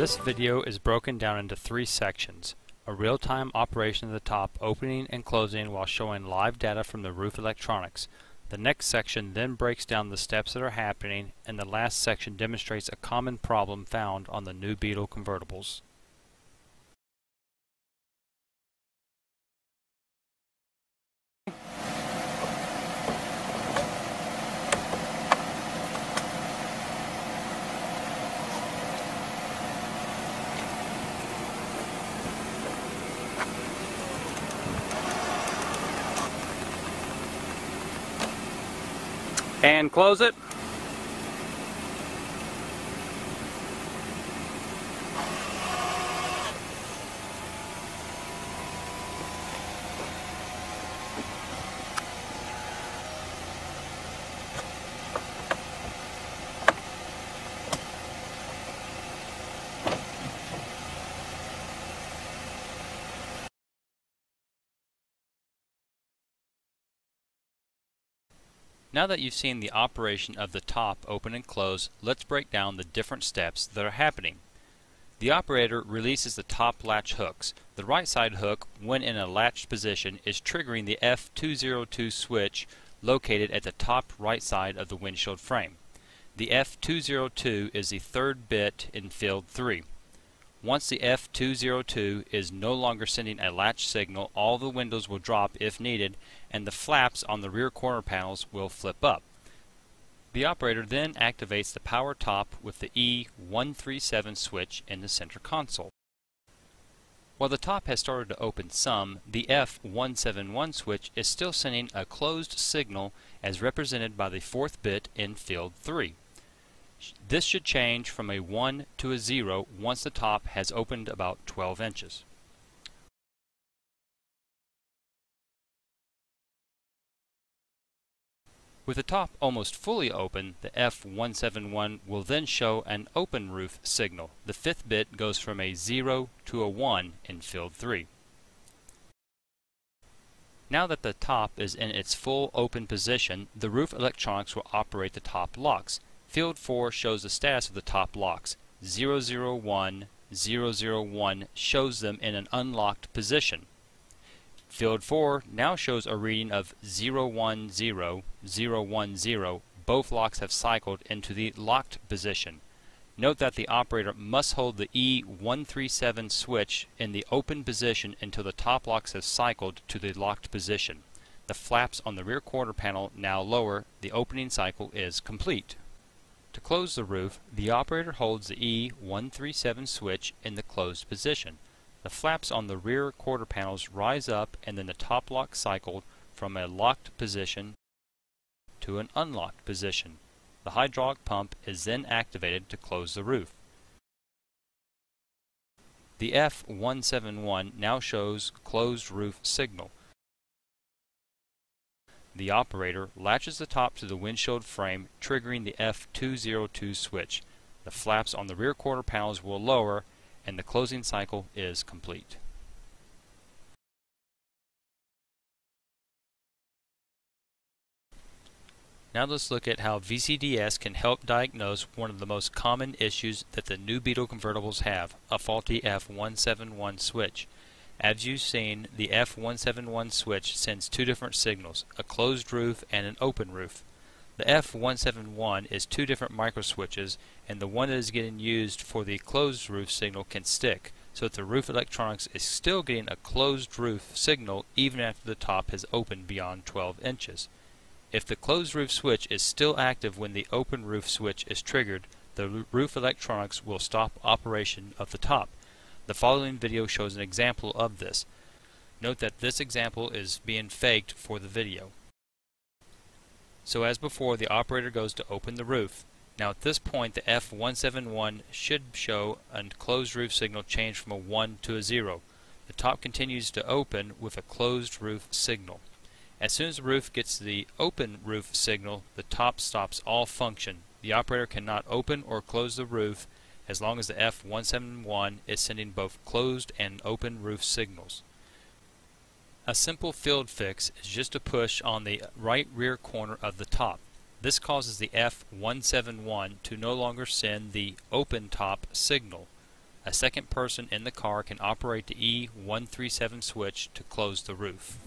This video is broken down into three sections: a real-time operation of the top opening and closing while showing live data from the roof electronics. The next section then breaks down the steps that are happening, and the last section demonstrates a common problem found on the new Beetle convertibles. And close it. Now that you've seen the operation of the top open and close, let's break down the different steps that are happening. The operator releases the top latch hooks. The right side hook, when in a latched position, is triggering the F202 switch located at the top right side of the windshield frame. The F202 is the third bit in field 3. Once the F202 is no longer sending a latch signal, all the windows will drop if needed, and the flaps on the rear corner panels will flip up. The operator then activates the power top with the E137 switch in the center console. While the top has started to open some, the F171 switch is still sending a closed signal as represented by the fourth bit in field 3. This should change from a 1 to a 0 once the top has opened about 12 inches. With the top almost fully open, the F171 will then show an open roof signal. The fifth bit goes from a 0 to a 1 in field 3. Now that the top is in its full open position, the roof electronics will operate the top locks. Field 4 shows the status of the top locks. 001, 001 shows them in an unlocked position. Field 4 now shows a reading of 010, 010. Both locks have cycled into the locked position. Note that the operator must hold the E137 switch in the open position until the top locks have cycled to the locked position. The flaps on the rear quarter panel now lower. The opening cycle is complete. To close the roof, the operator holds the E137 switch in the closed position. The flaps on the rear quarter panels rise up, and then the top lock cycled from a locked position to an unlocked position. The hydraulic pump is then activated to close the roof. The F171 now shows closed roof signal. The operator latches the top to the windshield frame, triggering the F202 switch. The flaps on the rear quarter panels will lower, and the closing cycle is complete. Now let's look at how VCDS can help diagnose one of the most common issues that the new Beetle convertibles have, a faulty F171 switch. As you've seen, the F171 switch sends two different signals, a closed roof and an open roof. The F171 is two different microswitches, and the one that is getting used for the closed roof signal can stick, so that the roof electronics is still getting a closed roof signal even after the top has opened beyond 12 inches. If the closed roof switch is still active when the open roof switch is triggered, the roof electronics will stop operation of the top. The following video shows an example of this. Note that this example is being faked for the video. So as before, the operator goes to open the roof. Now at this point, the F171 should show a closed roof signal change from a 1 to a 0. The top continues to open with a closed roof signal. As soon as the roof gets the open roof signal, the top stops all function. The operator cannot open or close the roof as long as the F171 is sending both closed and open roof signals. A simple field fix is just to push on the right rear corner of the top. This causes the F171 to no longer send the open top signal. A second person in the car can operate the E137 switch to close the roof.